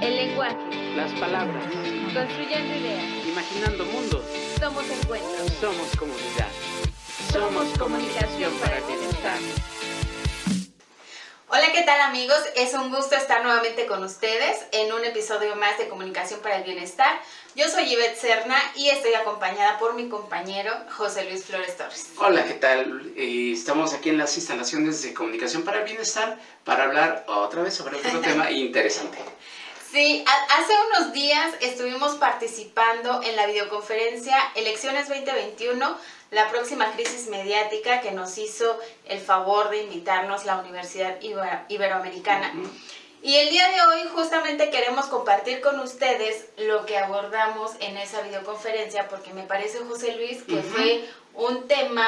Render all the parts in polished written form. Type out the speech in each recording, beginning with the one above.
El lenguaje, las palabras, construyendo ideas, imaginando mundos. somos encuentros, Somos comunidad. somos comunicación para el bienestar. Hola, ¿qué tal amigos? Es un gusto estar nuevamente con ustedes en un episodio más de Comunicación para el Bienestar. Yo soy Ivette Serna y estoy acompañada por mi compañero José Luis Flores Torres. Hola, ¿qué tal? Estamos aquí en las instalaciones de Comunicación para el Bienestar para hablar otra vez sobre otro tema interesante. Sí, hace unos días estuvimos participando en la videoconferencia Elecciones 2021, la próxima crisis mediática, que nos hizo el favor de invitarnos la Universidad Iberoamericana. Y el día de hoy justamente queremos compartir con ustedes lo que abordamos en esa videoconferencia, porque me parece, José Luis, que fue un tema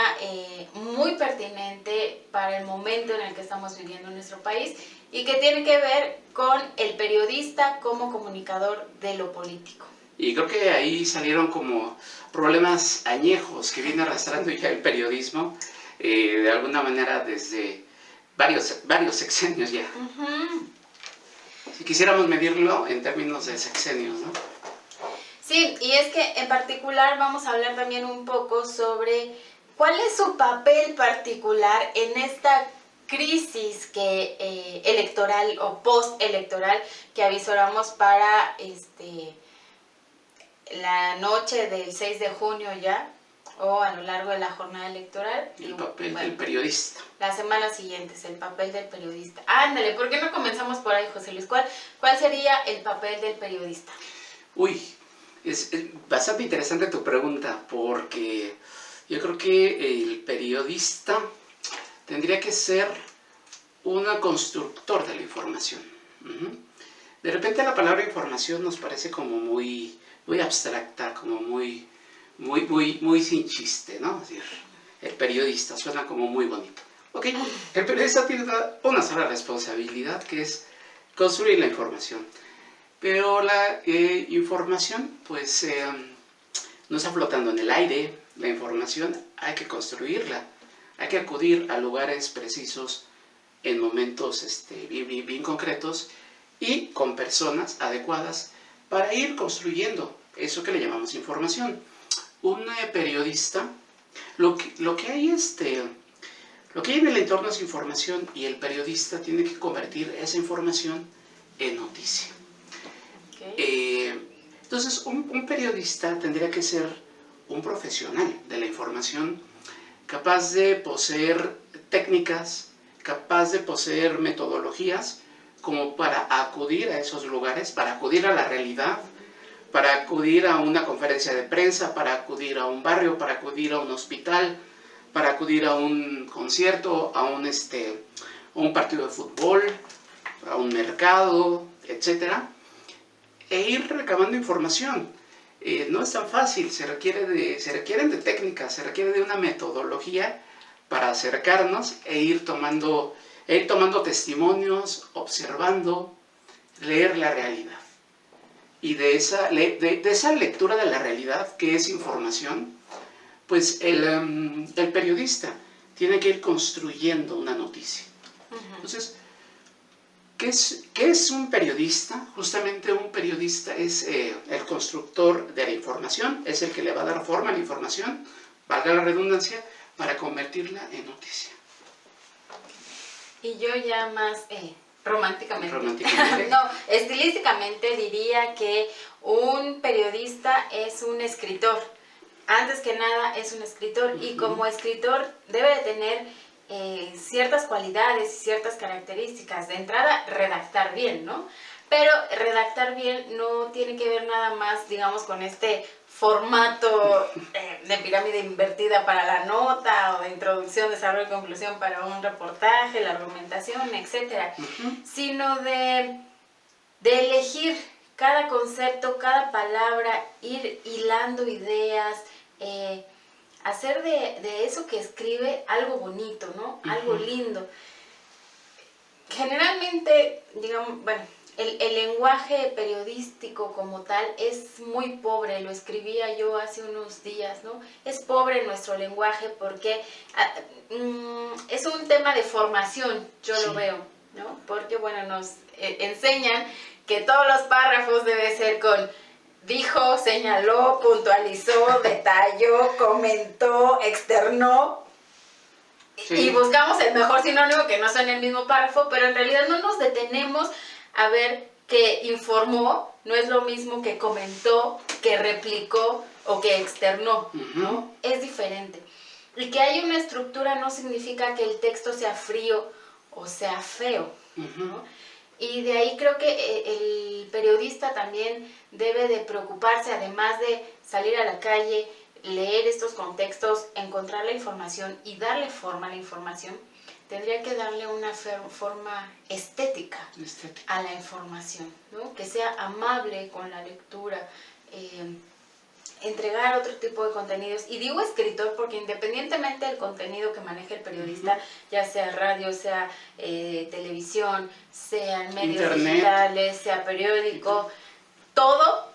muy pertinente para el momento en el que estamos viviendo en nuestro país y que tiene que ver con el periodista como comunicador de lo político. Y creo que ahí salieron como problemas añejos que viene arrastrando ya el periodismo, de alguna manera desde varios sexenios ya. Si quisiéramos medirlo en términos de sexenios, ¿no? Sí, y es que en particular vamos a hablar también un poco sobre cuál es su papel particular en esta crisis electoral o postelectoral que avisoramos para la noche del 6 de junio ya, o a lo largo de la jornada electoral. El papel del periodista. La semana siguiente es el papel del periodista. Ándale, ¿por qué no comenzamos por ahí, José Luis? ¿Cuál sería el papel del periodista? Uy, es bastante interesante tu pregunta, porque yo creo que el periodista tendría que ser un constructor de la información. De repente la palabra información nos parece como muy abstracta, como muy sin chiste, ¿no? Es decir, el periodista suena como muy bonito. Ok, el periodista tiene una sola responsabilidad, que es construir la información. Pero la información, pues, no está flotando en el aire. La información hay que construirla, hay que acudir a lugares precisos en momentos bien concretos y con personas adecuadas para ir construyendo eso que le llamamos información. Un periodista, lo que hay en el entorno es información, y el periodista tiene que convertir esa información en noticia. Entonces, un periodista tendría que ser un profesional de la información, capaz de poseer técnicas, capaz de poseer metodologías como para acudir a esos lugares, para acudir a la realidad, para acudir a una conferencia de prensa, para acudir a un barrio, para acudir a un hospital, para acudir a un concierto, a un partido de fútbol, a un mercado, etcétera, e ir recabando información. No es tan fácil, se requieren de técnicas, se requiere de una metodología para acercarnos e ir tomando testimonios, observando, leer la realidad. Y de esa lectura de la realidad, que es información, pues el periodista tiene que ir construyendo una noticia. Entonces, ¿qué es un periodista? Justamente un periodista es el constructor de la información, es el que le va a dar forma a la información, valga la redundancia, para convertirla en noticia. Y yo ya más románticamente. Románticamente. No, estilísticamente diría que un periodista es un escritor. Antes que nada es un escritor, y como escritor debe de tener ciertas cualidades y ciertas características. De entrada, redactar bien, ¿no? Pero redactar bien no tiene que ver nada más, digamos, con este formato de pirámide invertida para la nota, o de introducción, desarrollo y conclusión para un reportaje, la argumentación, etcétera, sino de elegir cada concepto, cada palabra, ir hilando ideas, hacer de eso que escribe algo bonito, ¿no? Algo lindo. Generalmente, digamos, bueno, el lenguaje periodístico como tal es muy pobre, lo escribía yo hace unos días, ¿no? Es pobre nuestro lenguaje porque es un tema de formación, yo lo veo, ¿no? Porque, bueno, nos enseñan que todos los párrafos deben ser con dijo, señaló, puntualizó, detalló, comentó, externó. Sí. Y buscamos el mejor sinónimo que no sea en el mismo párrafo, pero en realidad no nos detenemos a ver que informó, no es lo mismo que comentó, que replicó o que externó, ¿no? Es diferente. Y que haya una estructura no significa que el texto sea frío o sea feo, ¿no? Y de ahí creo que el periodista también debe de preocuparse, además de salir a la calle, leer estos contextos, encontrar la información y darle forma a la información, tendría que darle una forma estética a la información, ¿no? Que sea amable con la lectura, entregar otro tipo de contenidos. Y digo escritor porque independientemente del contenido que maneje el periodista, ya sea radio, sea televisión, sean medios Internet, digitales, sea periódico, todo,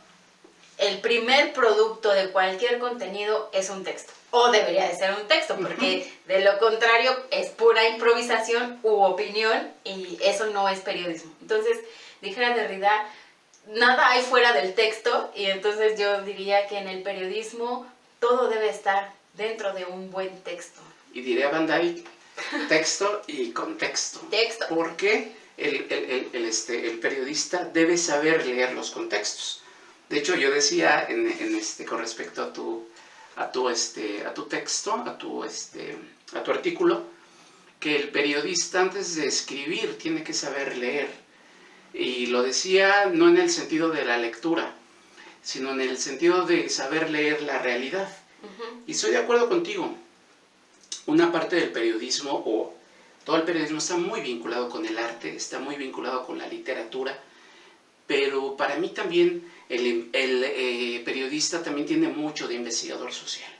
el primer producto de cualquier contenido es un texto. O debería de ser un texto, porque de lo contrario es pura improvisación u opinión y eso no es periodismo. Entonces, dijera Derrida, nada hay fuera del texto y entonces yo diría que en el periodismo todo debe estar dentro de un buen texto. Y diría Van Dyck, texto y contexto. Texto. Porque el periodista debe saber leer los contextos. De hecho, yo decía con respecto a tu texto, a tu artículo, que el periodista antes de escribir tiene que saber leer. Y lo decía no en el sentido de la lectura, sino en el sentido de saber leer la realidad. Y estoy de acuerdo contigo. Una parte del periodismo, o todo el periodismo, está muy vinculado con el arte, está muy vinculado con la literatura, pero para mí también el periodista también tiene mucho de investigador social,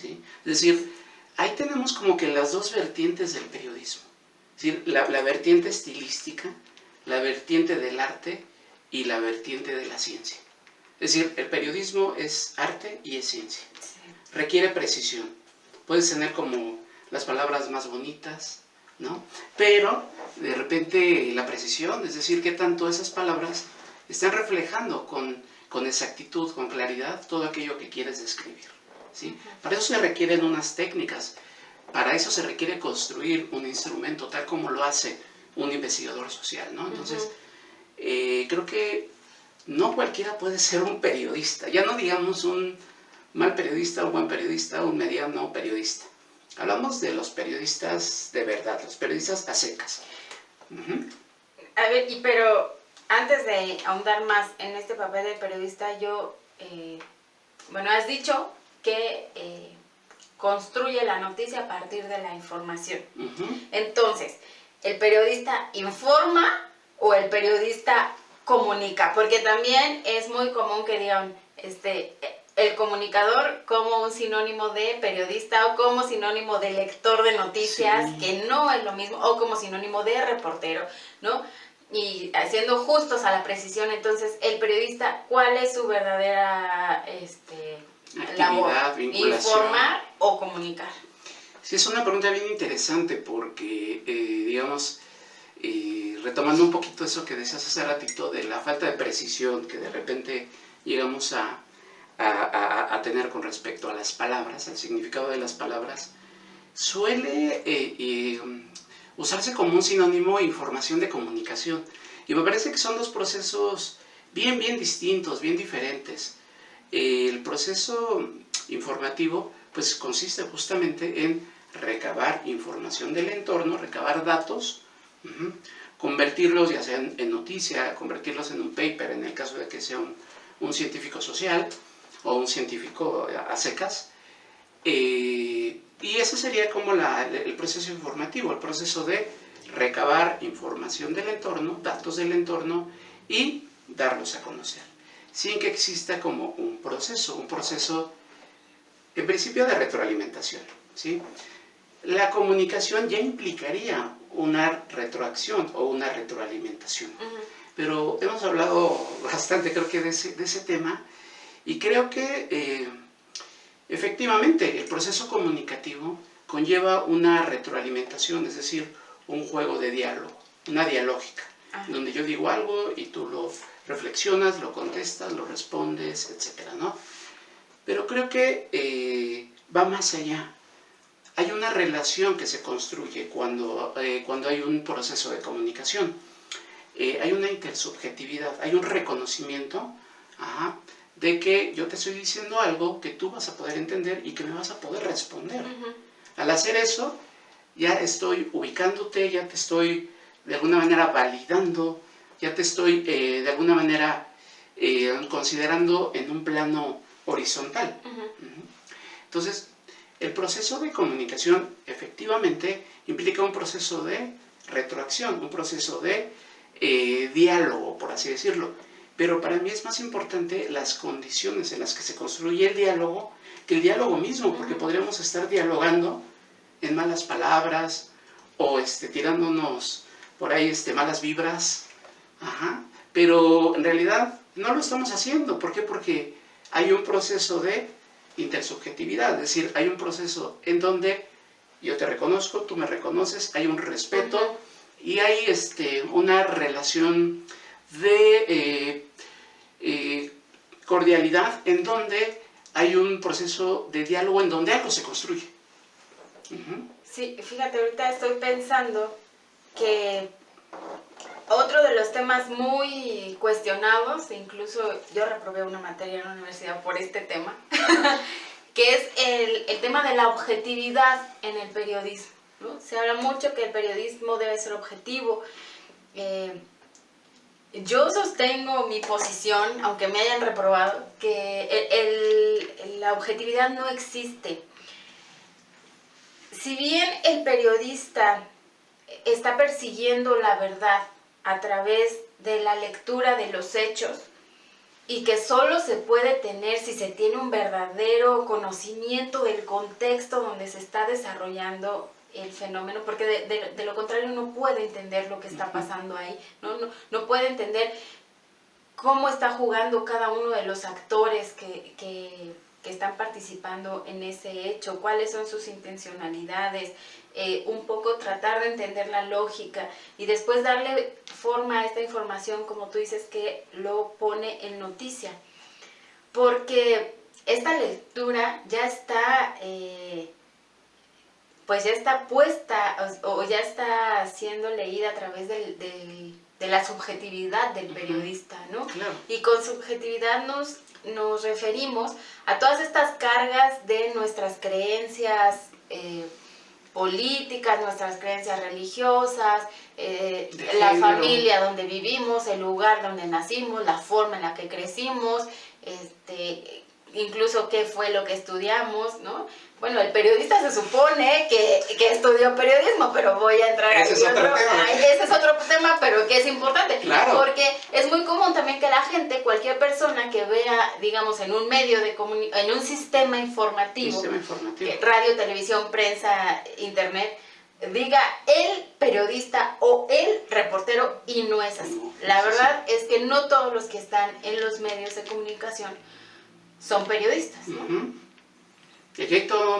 ¿sí? Es decir, ahí tenemos como que las dos vertientes del periodismo, es decir, la vertiente estilística, la vertiente del arte y la vertiente de la ciencia. Es decir, el periodismo es arte y es ciencia. Sí. Requiere precisión. Puedes tener como las palabras más bonitas, ¿no? Pero de repente la precisión, es decir, qué tanto esas palabras están reflejando con exactitud, con claridad, todo aquello que quieres describir, ¿sí? Para eso se requieren unas técnicas, para eso se requiere construir un instrumento, tal como lo hace un investigador social, ¿no? Entonces, creo que no cualquiera puede ser un periodista, ya no digamos un mal periodista, un buen periodista, un mediano periodista. Hablamos de los periodistas de verdad, los periodistas a secas. A ver, pero antes de ahondar más en este papel de periodista, yo, has dicho que construye la noticia a partir de la información. Entonces, ¿el periodista informa o el periodista comunica? Porque también es muy común que digan, el comunicador como un sinónimo de periodista o como sinónimo de lector de noticias, sí, que no es lo mismo, o como sinónimo de reportero, ¿no? Y siendo justos a la precisión, entonces, el periodista, ¿cuál es su verdadera labor? ¿Informar o comunicar? Sí, es una pregunta bien interesante porque, retomando un poquito eso que decías hace ratito de la falta de precisión que de repente llegamos a tener con respecto a las palabras, al significado de las palabras, suele usarse como un sinónimo de información de comunicación. Y me parece que son dos procesos bien distintos, bien diferentes. El proceso informativo pues consiste justamente en recabar información del entorno, recabar datos, convertirlos ya sea en noticia, convertirlos en un paper, en el caso de que sea un científico social o un científico a secas, y ese sería como el proceso informativo, el proceso de recabar información del entorno, datos del entorno y darlos a conocer, sin que exista como un proceso en principio de retroalimentación, ¿sí? La comunicación ya implicaría una retroacción o una retroalimentación, pero hemos hablado bastante, creo que de ese tema. Y creo que efectivamente el proceso comunicativo conlleva una retroalimentación, es decir, un juego de diálogo, una dialógica, donde yo digo algo y tú reflexionas, lo contestas, lo respondes, etcétera, ¿no? Pero creo que va más allá. Hay una relación que se construye cuando hay un proceso de comunicación. Hay una intersubjetividad, hay un reconocimiento de que yo te estoy diciendo algo que tú vas a poder entender y que me vas a poder responder. Al hacer eso, ya estoy ubicándote, ya te estoy de alguna manera validando, ya te estoy de alguna manera considerando en un plano horizontal. Entonces, el proceso de comunicación efectivamente implica un proceso de retroacción, un proceso de diálogo, por así decirlo. Pero para mí es más importante las condiciones en las que se construye el diálogo que el diálogo mismo, porque podríamos estar dialogando en malas palabras o tirándonos por ahí malas vibras, pero en realidad no lo estamos haciendo. ¿Por qué? Porque hay un proceso de intersubjetividad, es decir, hay un proceso en donde yo te reconozco, tú me reconoces, hay un respeto y hay una relación de cordialidad en donde hay un proceso de diálogo en donde algo se construye. Sí, fíjate, ahorita estoy pensando que otro de los temas muy cuestionados, incluso yo reprobé una materia en la universidad por este tema, que es el tema de la objetividad en el periodismo, ¿no? Se habla mucho que el periodismo debe ser objetivo. Yo sostengo mi posición, aunque me hayan reprobado, que la objetividad no existe. Si bien el periodista está persiguiendo la verdad a través de la lectura de los hechos, y que solo se puede tener si se tiene un verdadero conocimiento del contexto donde se está desarrollando el fenómeno, porque de lo contrario no puede entender lo que está pasando ahí, no puede entender cómo está jugando cada uno de los actores que están participando en ese hecho, cuáles son sus intencionalidades, un poco tratar de entender la lógica y después darle forma a esta información, como tú dices, que lo pone en noticia. Porque esta lectura ya está, pues ya está puesta o ya está siendo leída a través de la subjetividad del periodista, ¿no? Claro. Y con subjetividad nos referimos a todas estas cargas de nuestras creencias políticas, nuestras creencias religiosas, la familia donde vivimos, el lugar donde nacimos, la forma en la que crecimos, incluso qué fue lo que estudiamos, ¿no? Bueno, el periodista se supone que estudió periodismo, pero voy a entrar ese es otro tema. Ese es otro tema, pero que es importante. Claro. Porque es muy común también que la gente, cualquier persona que vea, digamos, en un medio de en un sistema informativo, radio, televisión, prensa, internet, diga el periodista o el reportero, y no es así. La verdad es que no todos los que están en los medios de comunicación son periodistas, ¿no? Y aquí hay toda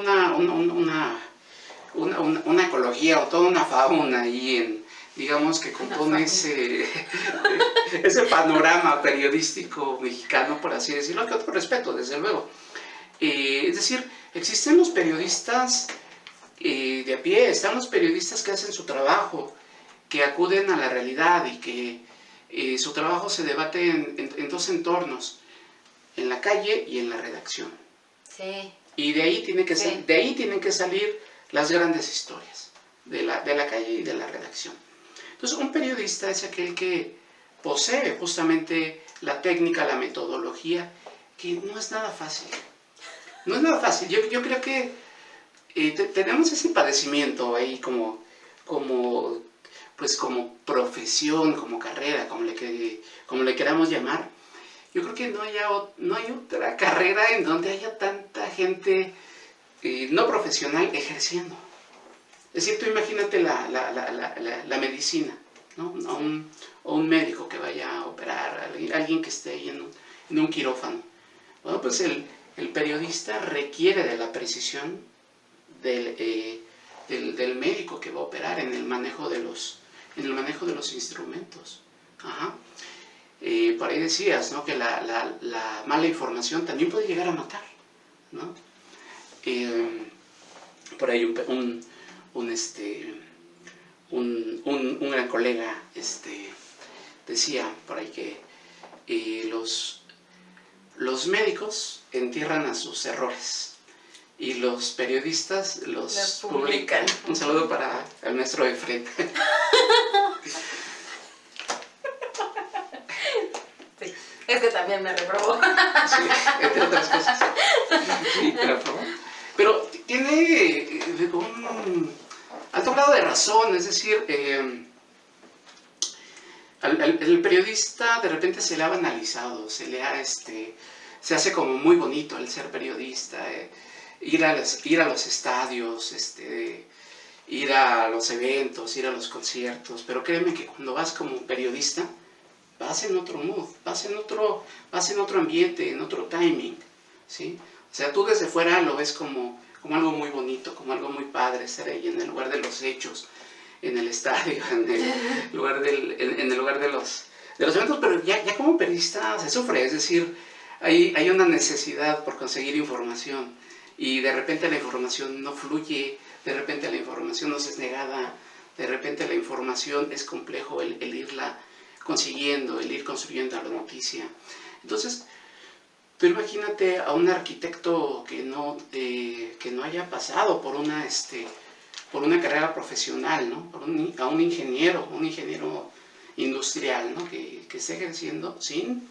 una ecología o toda una fauna ahí digamos que compone ese panorama periodístico mexicano, por así decirlo, que otro respeto, desde luego. Es decir, existen los periodistas de a pie, están los periodistas que hacen su trabajo, que acuden a la realidad y que su trabajo se debate en dos entornos, en la calle y en la redacción. Sí. Y de ahí tienen que salir las grandes historias, de la calle y de la redacción. Entonces, un periodista es aquel que posee justamente la técnica, la metodología, que no es nada fácil. No es nada fácil. Yo creo que tenemos ese padecimiento ahí como profesión, como carrera, como le queramos llamar. Yo creo que no hay otra carrera en donde haya tanta gente no profesional ejerciendo. Es decir, tú imagínate la medicina, ¿no? O un médico que vaya a operar, alguien que esté ahí en un quirófano. Bueno, pues el periodista requiere de la precisión del médico que va a operar en el manejo de los instrumentos. Por ahí decías, ¿no?, que la mala información también puede llegar a matar, ¿no? Por ahí un gran colega decía por ahí que los médicos entierran a sus errores y los periodistas los publican. Un saludo para el maestro Efren. Sí, es que también me reprobó. Sí, entre otras cosas. Sí, pero tiene un alto grado de razón, es decir, el periodista de repente se le ha banalizado, se hace como muy bonito el ser periodista, ir a los estadios, ir a los eventos, ir a los conciertos, pero créeme que cuando vas como periodista, vas en otro mood, vas en otro ambiente, en otro timing, ¿sí? O sea, tú desde fuera lo ves como algo muy bonito, como algo muy padre, estar ahí en el lugar de los hechos, en el estadio, en el lugar de los eventos, pero ya como periodista se sufre, es decir, hay una necesidad por conseguir información y de repente la información no fluye, de repente la información nos es negada, de repente la información es complejo el irla consiguiendo, el ir construyendo la noticia. Entonces, tú imagínate a un arquitecto que no haya pasado por una carrera profesional, ¿no? A un ingeniero industrial, ¿no?, que esté ejerciendo sin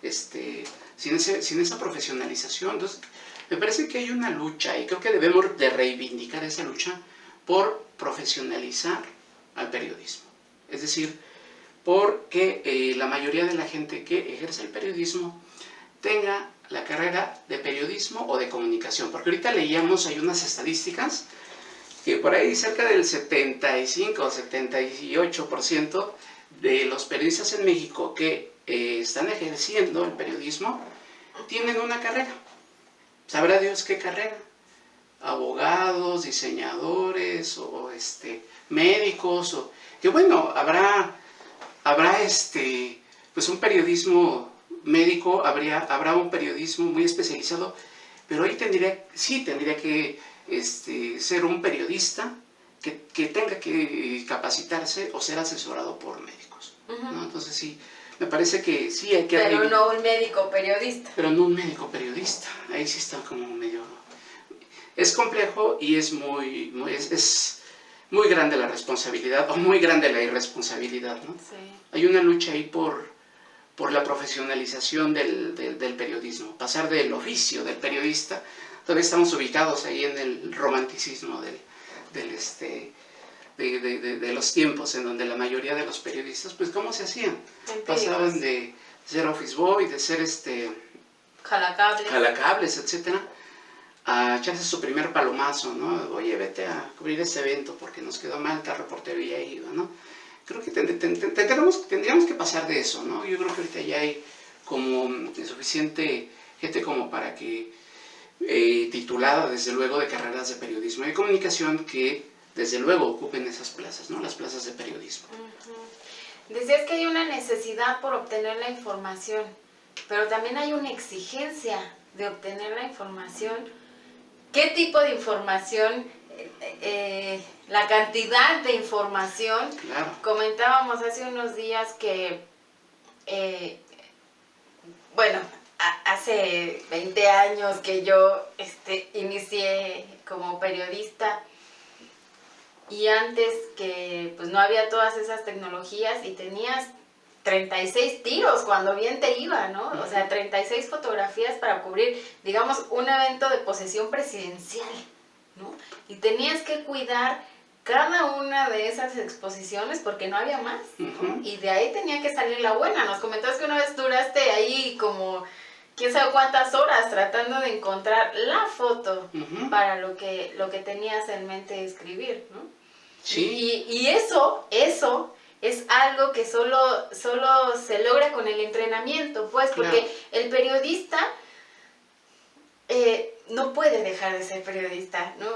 esa profesionalización. Entonces, me parece que hay una lucha y creo que debemos de reivindicar esa lucha por profesionalizar al periodismo. Es decir, porque la mayoría de la gente que ejerce el periodismo tenga la carrera de periodismo o de comunicación. Porque ahorita leíamos, hay unas estadísticas que por ahí cerca del 75 o 78% de los periodistas en México que están ejerciendo el periodismo tienen una carrera. Sabrá Dios qué carrera. Abogados, diseñadores o médicos, que bueno, habrá pues un periodismo médico, habrá un periodismo muy especializado, pero ahí tendría que ser un periodista que tenga que capacitarse o ser asesorado por médicos, ¿no? Entonces sí, me parece que sí hay que... Pero no un médico periodista. Pero no un médico periodista, ahí sí está como medio... Es complejo y es muy grande la responsabilidad, o muy grande la irresponsabilidad, ¿no? Sí. Hay una lucha ahí por la profesionalización del periodismo, pasar del oficio del periodista. Todavía estamos ubicados ahí en el romanticismo de los tiempos en donde la mayoría de los periodistas, pues ¿cómo se hacían? Pasaban de ser office boy, de ser jalacables, etcétera, a echarse su primer palomazo, ¿no? Oye, vete a cubrir ese evento porque nos quedó mal, tal reportero ya iba, ¿no? Creo que tendríamos que pasar de eso, ¿no? Yo creo que ahorita ya hay como suficiente gente como para que titulada desde luego de carreras de periodismo y de comunicación que desde luego ocupen esas plazas, ¿no? Las plazas de periodismo. Decías que hay una necesidad por obtener la información, pero también hay una exigencia de obtener la información. ¿Qué tipo de información? La cantidad de información. Claro. Comentábamos hace unos días que, bueno, hace 20 años que yo inicié como periodista y antes que pues no había todas esas tecnologías y tenías 36 tiros cuando bien te iba, ¿no? O sea, 36 fotografías para cubrir, digamos, un evento de posesión presidencial, ¿no? Y tenías que cuidar cada una de esas exposiciones porque no había más, ¿no? Y de ahí tenía que salir la buena. Nos comentabas que una vez duraste ahí como quién sabe cuántas horas tratando de encontrar la foto para lo que tenías en mente escribir, ¿no? Sí. Y eso es algo que solo se logra con el entrenamiento, pues, porque claro. El periodista no puede dejar de ser periodista, ¿no?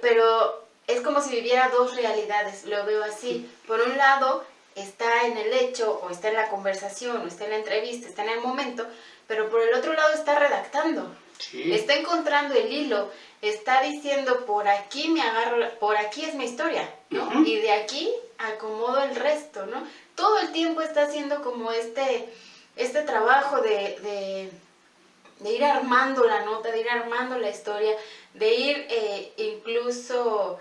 Pero es como si viviera dos realidades, lo veo así. Por un lado, está en el hecho, o está en la conversación, o está en la entrevista, está en el momento, pero por el otro lado está redactando. Sí. Está encontrando el hilo, está diciendo por aquí me agarro, por aquí es mi historia, ¿no? Ujú. Y de aquí acomodo el resto, ¿no? Todo el tiempo está haciendo como este trabajo de ir armando la nota, de ir armando la historia, de ir incluso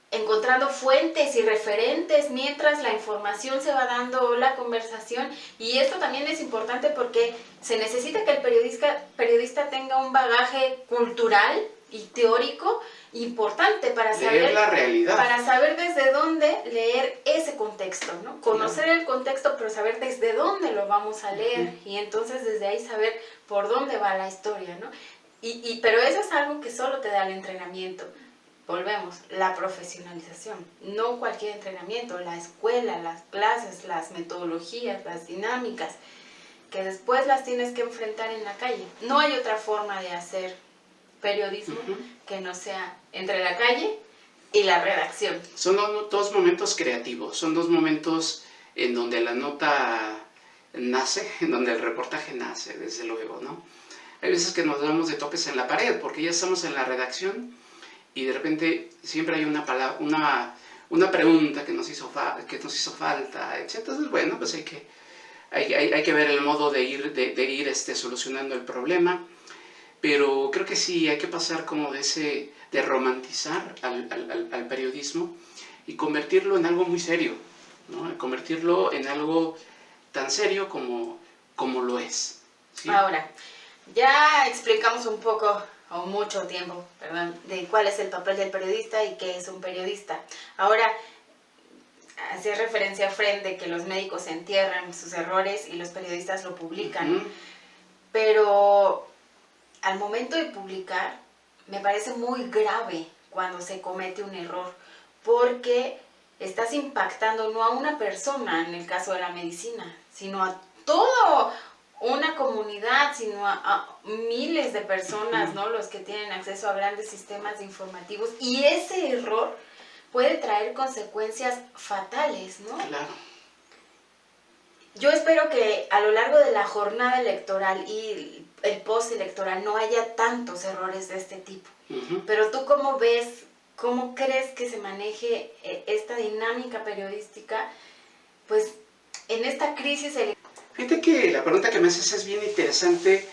encontrando fuentes y referentes mientras la información se va dando, la conversación. Y esto también es importante porque se necesita que el periodista tenga un bagaje cultural y teórico importante para Leer la realidad. para saber desde dónde leer ese contexto, ¿no? Conocer el contexto, pero saber desde dónde lo vamos a leer. Ujú. Y entonces desde ahí saber por dónde va la historia, ¿no? Pero eso es algo que solo te da el entrenamiento. Volvemos, la profesionalización, no cualquier entrenamiento, la escuela, las clases, las metodologías, las dinámicas, que después las tienes que enfrentar en la calle. No hay otra forma de hacer periodismo Ujú. que no sea entre la calle y la redacción. Son dos momentos creativos, son dos momentos en donde la nota nace, en donde el reportaje nace, desde luego, ¿no? Hay veces que nos damos de topes en la pared, porque ya estamos en la redacción y de repente siempre hay una pregunta que nos hizo falta, etc. Entonces, bueno, pues hay que ver el modo de ir solucionando el problema. Pero creo que sí, hay que pasar como de romantizar al periodismo y convertirlo en algo muy serio, ¿no? Convertirlo en algo tan serio como lo es, ¿sí? Ahora, ya explicamos un poco, o mucho tiempo, perdón, de cuál es el papel del periodista y qué es un periodista. Ahora, hacía referencia a Fred de que los médicos entierran sus errores y los periodistas lo publican. Ujú. Pero al momento de publicar, me parece muy grave cuando se comete un error, porque estás impactando no a una persona, en el caso de la medicina, sino a toda una comunidad, sino a miles de personas, ¿no? Los que tienen acceso a grandes sistemas informativos. Y ese error puede traer consecuencias fatales, ¿no? Claro. Yo espero que a lo largo de la jornada electoral y el postelectoral no haya tantos errores de este tipo. Ujú. Pero tú cómo ves, cómo crees que se maneje esta dinámica periodística, pues en esta crisis electoral. Fíjate que la pregunta que me haces es bien interesante,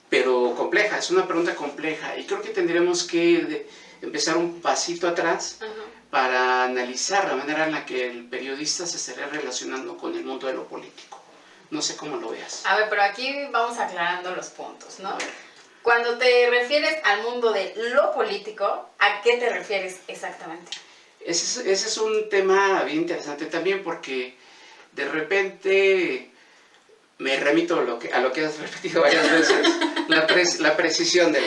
pero compleja, es una pregunta compleja y creo que tendríamos que empezar un pasito atrás para analizar la manera en la que el periodista se estaría relacionando con el mundo de lo político. No sé cómo lo veas. A ver, pero aquí vamos aclarando los puntos, ¿no? Cuando te refieres al mundo de lo político, ¿a qué te refieres exactamente? Ese es un tema bien interesante también porque de repente me remito a lo que has repetido varias veces, la precisión de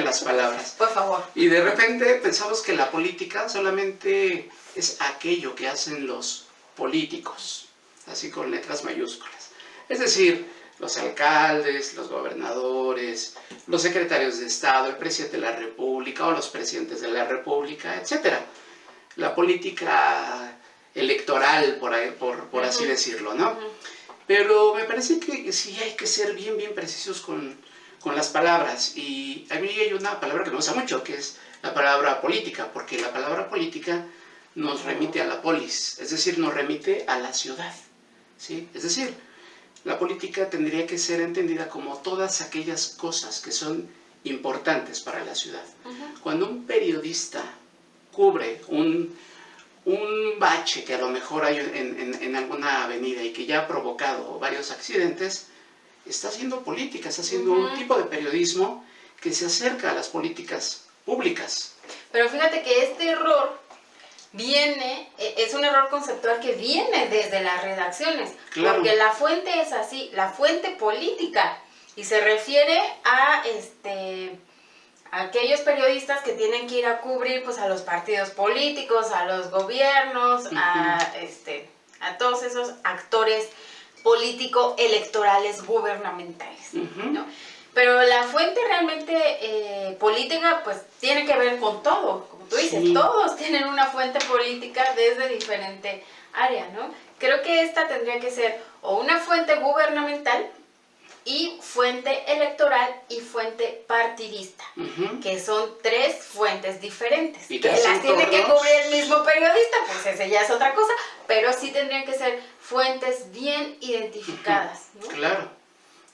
las palabras. Por favor. Y de repente pensamos que la política solamente es aquello que hacen los políticos, así con letras mayúsculas. Es decir, los alcaldes, los gobernadores, los secretarios de Estado, el presidente de la República o los presidentes de la República, etc. La política electoral, por así decirlo, ¿no? Pero me parece que sí hay que ser bien precisos con las palabras. Y a mí hay una palabra que me gusta mucho, que es la palabra política, porque la palabra política nos remite a la polis, es decir, nos remite a la ciudad, ¿sí? Es decir, la política tendría que ser entendida como todas aquellas cosas que son importantes para la ciudad. Cuando un periodista cubre un bache que a lo mejor hay en alguna avenida y que ya ha provocado varios accidentes, está haciendo política, está haciendo un tipo de periodismo que se acerca a las políticas públicas. Pero fíjate que este error es un error conceptual que viene desde las redacciones, Claro. Porque la fuente es así, la fuente política, y se refiere a aquellos periodistas que tienen que ir a cubrir pues a los partidos políticos, a los gobiernos, a todos esos actores político-electorales gubernamentales, ¿no? Pero la fuente realmente política pues tiene que ver con todo, como tú dices, Sí. todos tienen una fuente política desde diferente área, ¿no? Creo que esta tendría que ser o una fuente gubernamental y fuente electoral y fuente partidista, que son tres fuentes diferentes. ¿Y que tres las tiene que entornos? cubrir el mismo periodista, pues ese ya es otra cosa, pero sí tendrían que ser fuentes bien identificadas, ¿no? Claro,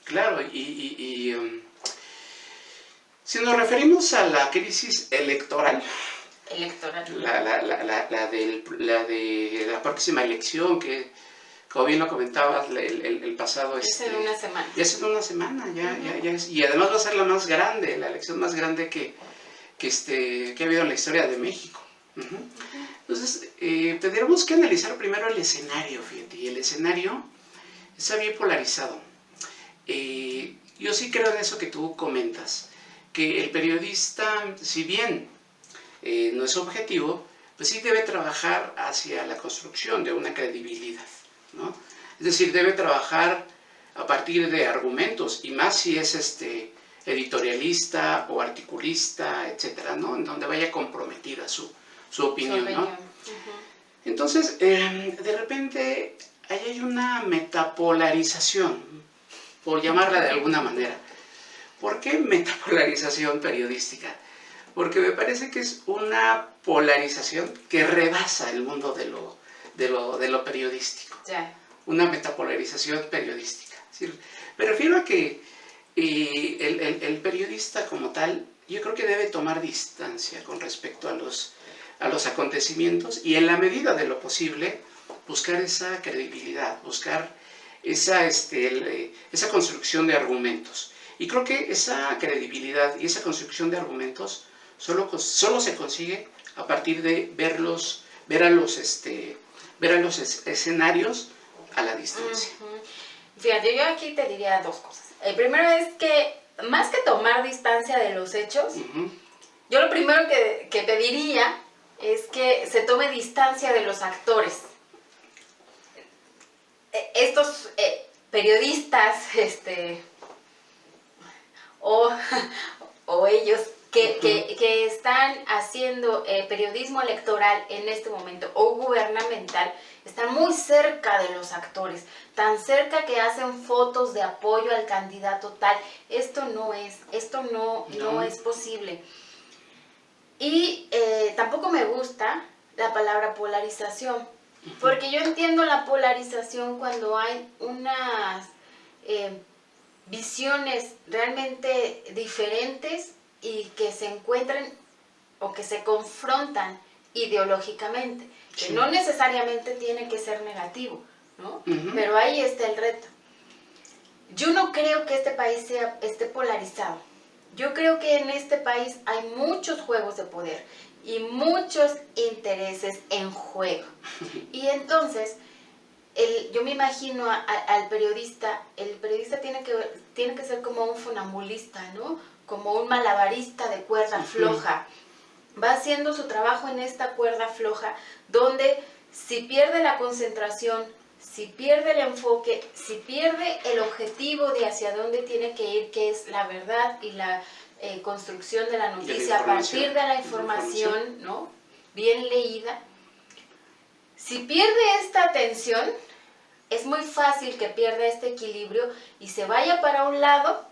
claro. Si nos referimos a la crisis electoral, Electoral. la de la próxima elección, que como bien lo comentabas el pasado... Es en una semana. Ya es en una semana, ya es, y además va a ser la más grande, la elección más grande que ha habido en la historia de México. Entonces, tendríamos que analizar primero el escenario, fíjate, y el escenario está bien polarizado. Yo sí creo en eso que tú comentas, que el periodista, si bien no es objetivo, pues sí debe trabajar hacia la construcción de una credibilidad, ¿no? Es decir, debe trabajar a partir de argumentos, y más si es editorialista o articulista, etcétera, ¿no? En donde vaya comprometida su opinión, ¿no? Entonces, de repente, ahí hay una metapolarización, por llamarla de alguna manera. ¿Por qué metapolarización periodística? Porque me parece que es una polarización que rebasa el mundo de lo periodístico. Ya. Una metapolarización periodística. Es decir, me refiero a que el periodista como tal, yo creo que debe tomar distancia con respecto a los acontecimientos y en la medida de lo posible buscar esa credibilidad, buscar esa construcción de argumentos. Y creo que esa credibilidad y esa construcción de argumentos solo se consigue a partir de ver a los escenarios a la distancia. Fíjate, yo aquí te diría dos cosas. El primero es que, más que tomar distancia de los hechos, yo lo primero que pediría es que se tome distancia de los actores. Estos periodistas, o ellos que están haciendo periodismo electoral en este momento o gubernamental, están muy cerca de los actores, tan cerca que hacen fotos de apoyo al candidato tal. Esto no es posible. Y tampoco me gusta la palabra polarización, porque yo entiendo la polarización cuando hay unas visiones realmente diferentes y que se encuentran o que se confrontan ideológicamente, que no necesariamente tiene que ser negativo, ¿no? Pero ahí está el reto. Yo no creo que este país esté polarizado. Yo creo que en este país hay muchos juegos de poder y muchos intereses en juego. Y entonces, yo me imagino al periodista, el periodista tiene que ser como un funambulista, ¿no? Como un malabarista de cuerda floja. Va haciendo su trabajo en esta cuerda floja, donde si pierde la concentración, si pierde el enfoque, si pierde el objetivo de hacia dónde tiene que ir, que es la verdad y la construcción de la noticia a partir de la información, ¿no? Bien leída. Si pierde esta atención, es muy fácil que pierda este equilibrio y se vaya para un lado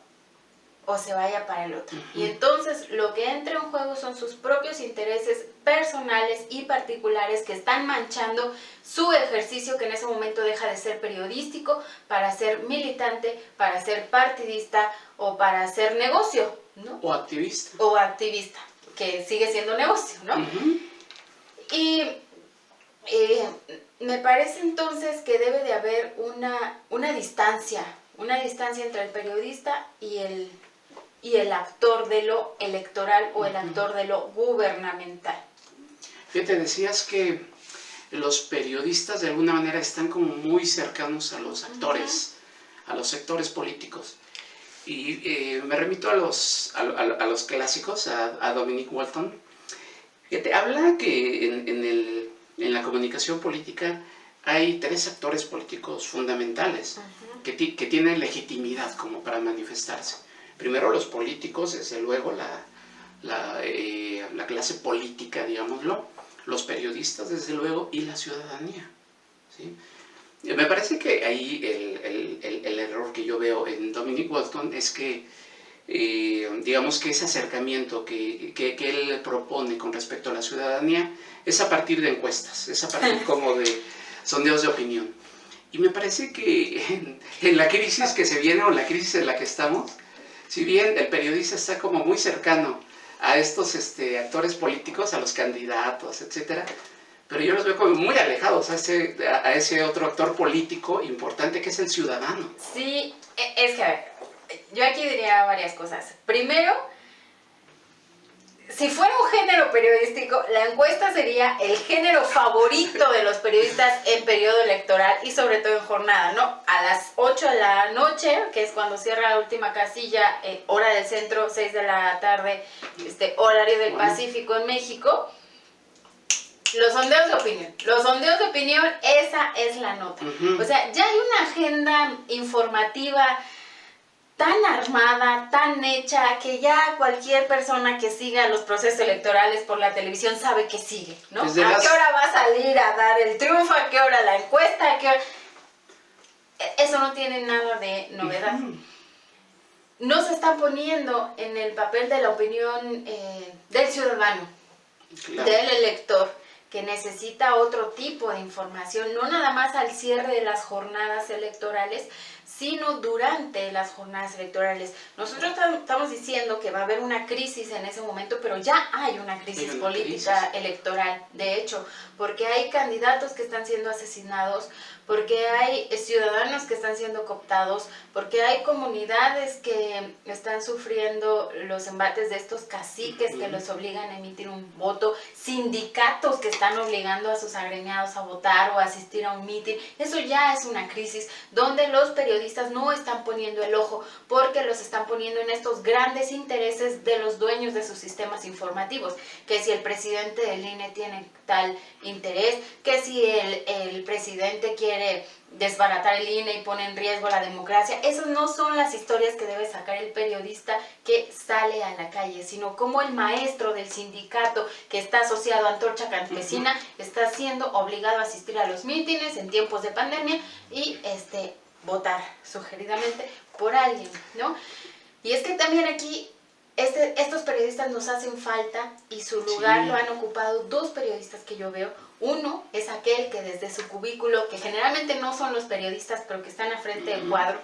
o se vaya para el otro. Y entonces lo que entra en juego son sus propios intereses personales y particulares que están manchando su ejercicio, que en ese momento deja de ser periodístico para ser militante, para ser partidista o para hacer negocio, ¿no? O activista. O activista, que sigue siendo negocio, ¿no? Y me parece entonces que debe de haber una distancia entre el periodista y el actor de lo electoral o el actor de lo gubernamental. Fíjate, decías que los periodistas de alguna manera están como muy cercanos a los actores, a los sectores políticos. Y me remito a los clásicos, a Dominique Walton, que te habla que en la comunicación política hay tres actores políticos fundamentales que tienen legitimidad como para manifestarse. Primero los políticos, desde luego la clase política, digámoslo, los periodistas, desde luego, y la ciudadanía. ¿sí? Me parece que ahí el error que yo veo en Dominic Walton es que, digamos que ese acercamiento que él propone con respecto a la ciudadanía es a partir de encuestas, es a partir como de sondeos de opinión. Y me parece que en la crisis que se viene o en la crisis en la que estamos, si bien el periodista está como muy cercano a estos actores políticos, a los candidatos, etcétera, pero yo los veo como muy alejados a ese otro actor político importante que es el ciudadano. Sí, es que, a ver, yo aquí diría varias cosas. Primero, si fuera un género periodístico, la encuesta sería el género favorito de los periodistas en periodo electoral y sobre todo en jornada, ¿no? A las 8 de la noche, que es cuando cierra la última casilla, hora del centro, 6 de la tarde, horario del Pacífico en México. Los sondeos de opinión. Los sondeos de opinión, esa es la nota. O sea, ya hay una agenda informativa tan armada, tan hecha, que ya cualquier persona que siga los procesos electorales por la televisión sabe que sigue, ¿no? ¿A qué hora va a salir a dar el triunfo? ¿A qué hora la encuesta? ¿A qué hora? Eso no tiene nada de novedad. No se está poniendo en el papel de la opinión del ciudadano, Claro. del elector, que necesita otro tipo de información, no nada más al cierre de las jornadas electorales, sino durante las jornadas electorales. Nosotros estamos diciendo que va a haber una crisis en ese momento, pero ya hay una crisis política electoral, de hecho, porque hay candidatos que están siendo asesinados, porque hay ciudadanos que están siendo cooptados, porque hay comunidades que están sufriendo los embates de estos caciques que los obligan a emitir un voto, sindicatos que están obligando a sus agremiados a votar o a asistir a un mitin. Eso ya es una crisis donde los periodistas no están poniendo el ojo porque los están poniendo en estos grandes intereses de los dueños de sus sistemas informativos, que si el presidente del INE tiene tal interés, que si el presidente quiere desbaratar el INE y pone en riesgo la democracia. Esas no son las historias que debe sacar el periodista que sale a la calle, sino como el maestro del sindicato que está asociado a Antorcha Campesina está siendo obligado a asistir a los mítines en tiempos de pandemia y votar sugeridamente por alguien, ¿no? Y es que también aquí estos periodistas nos hacen falta y su lugar lo han ocupado dos periodistas que yo veo. Uno es aquel que desde su cubículo, que generalmente no son los periodistas, pero que están al frente del cuadro,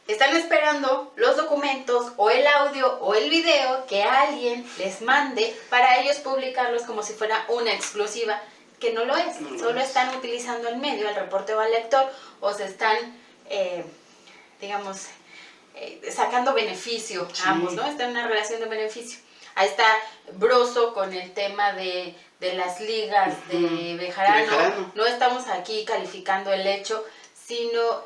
están esperando los documentos o el audio o el video que alguien les mande para ellos publicarlos como si fuera una exclusiva, que no lo es. Solo están utilizando el medio, el reportero al lector, o se están, sacando beneficio ambos, ¿no? Está en una relación de beneficio. Ahí está Broso con el tema de las ligas de Bejarano. No estamos aquí calificando el hecho, sino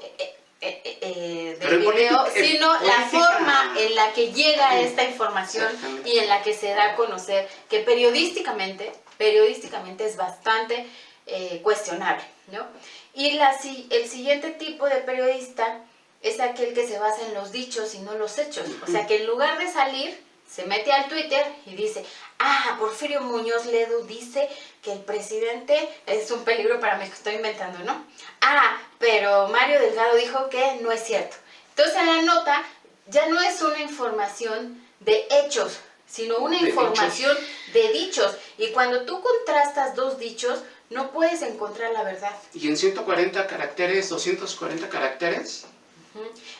del video, sino la forma en la que llega esta información y en la que se da a conocer, que periodísticamente es bastante cuestionable, ¿no? Y el siguiente tipo de periodista es aquel que se basa en los dichos y no los hechos. O sea, que en lugar de salir, se mete al Twitter y dice, Porfirio Muñoz Ledo dice que el presidente es un peligro para México, estoy inventando, ¿no? Pero Mario Delgado dijo que no es cierto. Entonces la nota ya no es una información de hechos, sino una información de dichos. Y cuando tú contrastas dos dichos, no puedes encontrar la verdad. Y en 140 caracteres, 240 caracteres.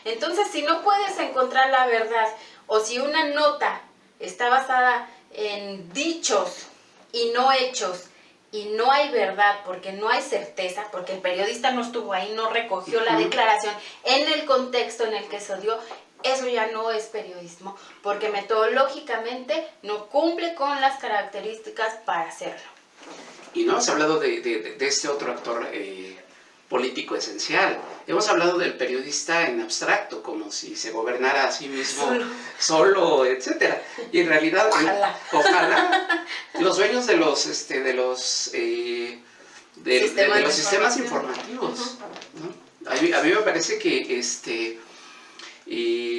Entonces, si no puedes encontrar la verdad, o si una nota está basada en dichos y no hechos, y no hay verdad porque no hay certeza, porque el periodista no estuvo ahí, no recogió la declaración en el contexto en el que se dio, eso ya no es periodismo, porque metodológicamente no cumple con las características para hacerlo. Y no hemos hablado de este otro actor político esencial. Hemos hablado del periodista en abstracto, como si se gobernara a sí mismo solo, etcétera. Y en realidad, ojalá los dueños de los sistemas informativos, ¿no? A mí me parece que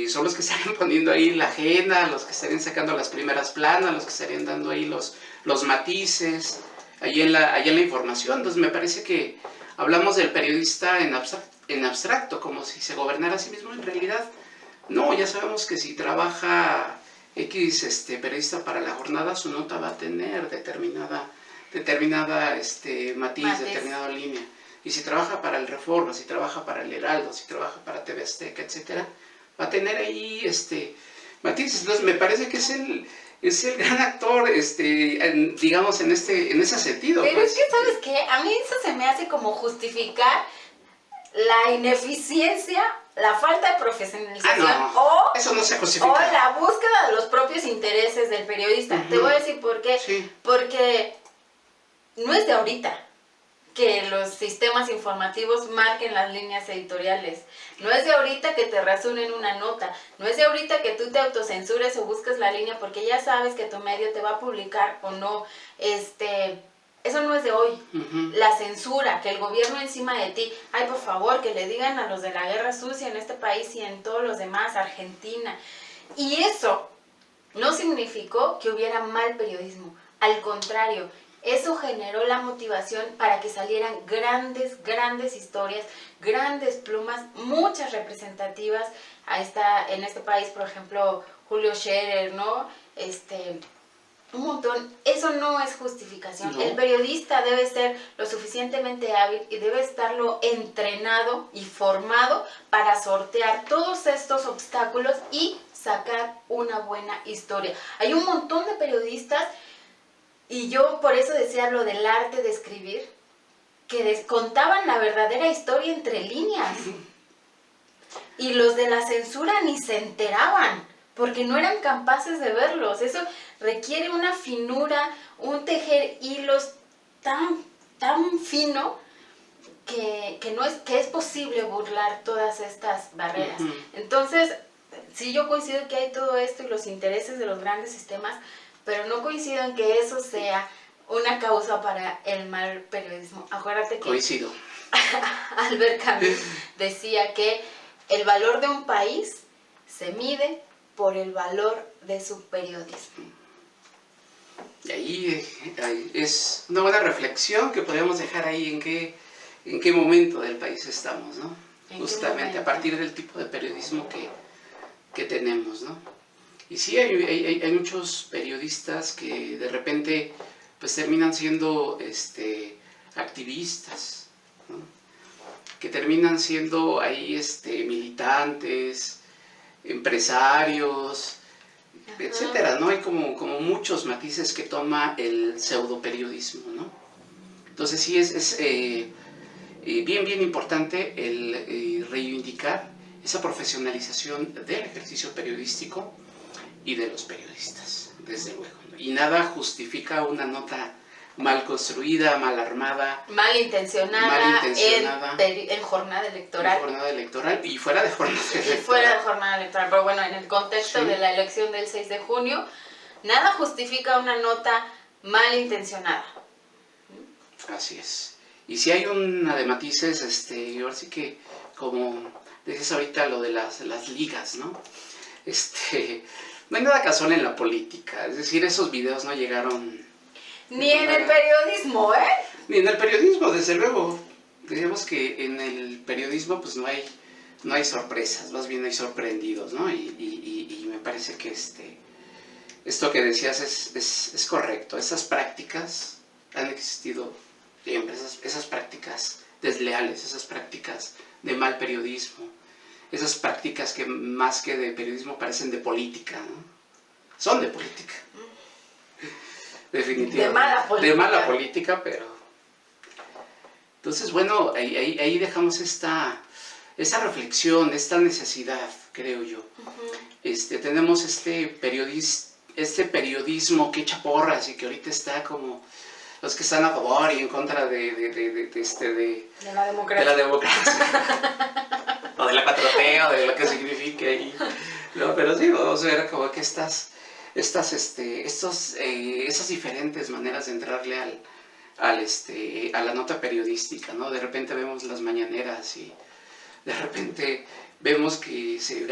son los que estarían poniendo ahí la agenda, los que estarían sacando las primeras planas, los que estarían dando ahí los matices, ahí en la información. Entonces me parece que hablamos del periodista en abstracto, como si se gobernara a sí mismo. En realidad, no, ya sabemos que si trabaja X periodista para La Jornada, su nota va a tener determinada matiz, determinada línea. Y si trabaja para el Reforma, si trabaja para el Heraldo, si trabaja para TV Azteca, etcétera, va a tener ahí matices. Entonces me parece que es el gran actor, digamos, en ese sentido. Pero pues. es que, ¿sabes qué? A mí eso se me hace como justificar la ineficiencia, la falta de profesionalización no, eso no se justifica. o la búsqueda de los propios intereses del periodista. Te voy a decir por qué. Sí. Porque no es de ahorita que los sistemas informativos marquen las líneas editoriales. No es de ahorita que te rasuren una nota. No es de ahorita que tú te autocensures o busques la línea porque ya sabes que tu medio te va a publicar o no. Eso no es de hoy. La censura, que el gobierno encima de ti, ay, por favor, que le digan a los de la guerra sucia en este país y en todos los demás, Argentina. Y eso no significó que hubiera mal periodismo. Al contrario, eso generó la motivación para que salieran grandes historias, grandes plumas, muchas representativas. En este país, por ejemplo, Julio Scherer, ¿no? Un montón. Eso no es justificación. No. El periodista debe ser lo suficientemente hábil y debe estarlo entrenado y formado para sortear todos estos obstáculos y sacar una buena historia. Hay un montón de periodistas, y yo por eso decía lo del arte de escribir, que contaban la verdadera historia entre líneas. Y los de la censura ni se enteraban, porque no eran capaces de verlos. Eso requiere una finura, un tejer hilos tan fino que es posible burlar todas estas barreras. Entonces, sí, yo coincido que hay todo esto y los intereses de los grandes sistemas, pero no coincido en que eso sea una causa para el mal periodismo. Acuérdate que Coincido. Albert Camus decía que el valor de un país se mide por el valor de su periodismo. Y ahí es una buena reflexión que podríamos dejar ahí en qué momento del país estamos, ¿no? Justamente a partir del tipo de periodismo que tenemos, ¿no? Y sí, hay muchos periodistas que de repente pues terminan siendo activistas, ¿no? Que terminan siendo ahí militantes, empresarios, etcétera, ¿no? Hay como muchos matices que toma el pseudoperiodismo, ¿no? Entonces sí es bien importante el reivindicar esa profesionalización del ejercicio periodístico y de los periodistas, desde luego, ¿no? Y nada justifica una nota mal construida, mal armada, malintencionada en jornada electoral. En jornada electoral y fuera de jornada electoral. Y fuera de jornada electoral. Pero bueno, en el contexto de la elección del 6 de junio, nada justifica una nota malintencionada. Así es. Y si hay una de matices, y ahora sí que, como decías ahorita, lo de las ligas, ¿no? No hay nada casual en la política. Es decir, esos videos no llegaron... Ni en el periodismo, ¿eh? Ni en el periodismo, desde luego. Digamos que en el periodismo pues no hay sorpresas, más bien hay sorprendidos, ¿no? Y me parece que esto que decías es correcto. Esas prácticas han existido siempre, esas prácticas desleales, esas prácticas de mal periodismo, esas prácticas que más que de periodismo parecen de política, ¿no? Son de política. Definitivamente. De mala política, pero... Entonces, bueno, ahí dejamos esa reflexión, esta necesidad, creo yo. Tenemos este periodismo que echa porras y que ahorita está como... Los que están a favor y en contra de la democracia. De la democracia. O de la 4T, o de lo que signifique ahí. No, pero sí, vamos a ver como que esas diferentes maneras de entrarle a la nota periodística, ¿no? De repente vemos las mañaneras y de repente vemos que se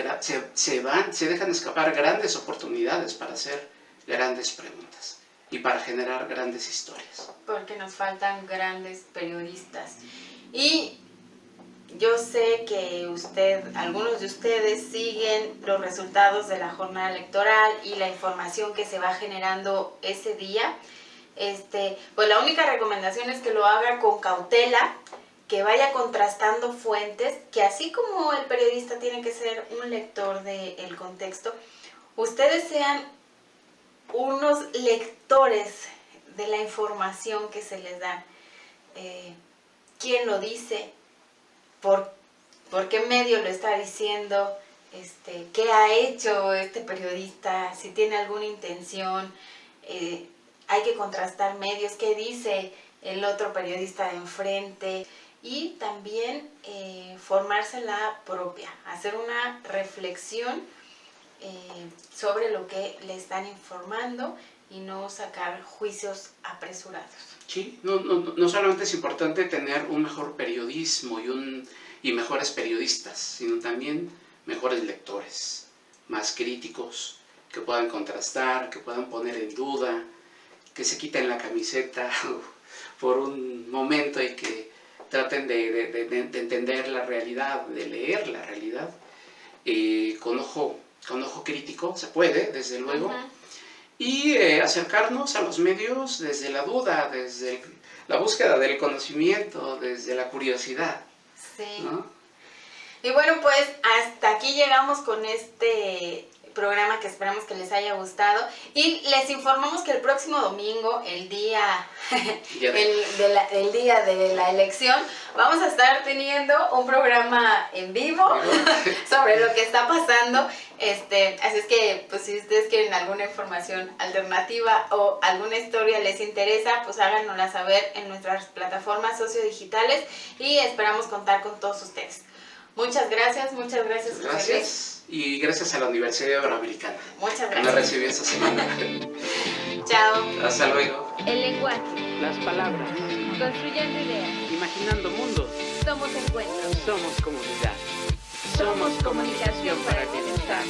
dejan escapar grandes oportunidades para hacer grandes preguntas y para generar grandes historias. Porque nos faltan grandes periodistas. Y yo sé que algunos de ustedes siguen los resultados de la jornada electoral y la información que se va generando ese día. Pues la única recomendación es que lo haga con cautela, que vaya contrastando fuentes, que así como el periodista tiene que ser un lector del contexto, ustedes sean unos lectores de la información que se les da. ¿Quién lo dice? ¿Por qué medio lo está diciendo? ¿Qué ha hecho este periodista? Si tiene alguna intención. Hay que contrastar medios. ¿Qué dice el otro periodista de enfrente? Y también formarse la propia, hacer una reflexión sobre lo que le están informando y no sacar juicios apresurados. Sí, no solamente es importante tener un mejor periodismo y mejores periodistas, sino también mejores lectores, más críticos, que puedan contrastar, que puedan poner en duda, que se quiten la camiseta por un momento y que traten de entender la realidad, de leer la realidad con ojo crítico, se puede, desde luego, y acercarnos a los medios desde la duda, desde la búsqueda del conocimiento, desde la curiosidad. Sí. ¿No? Y bueno, pues hasta aquí llegamos con este programa que esperamos que les haya gustado y les informamos que el próximo domingo, el día de la elección, vamos a estar teniendo un programa en vivo sobre lo que está pasando. Así es que pues si ustedes quieren alguna información alternativa o alguna historia les interesa, pues háganosla saber en nuestras plataformas sociodigitales y esperamos contar con todos ustedes. Muchas gracias, José Luis. Y gracias a la Universidad Iberoamericana. Muchas Que me gracias. recibió esta semana. Chao. Hasta luego. El lenguaje, Las palabras. construyendo ideas. Imaginando mundos. Somos encuentros. Somos comunidad. Somos comunicación para el bienestar.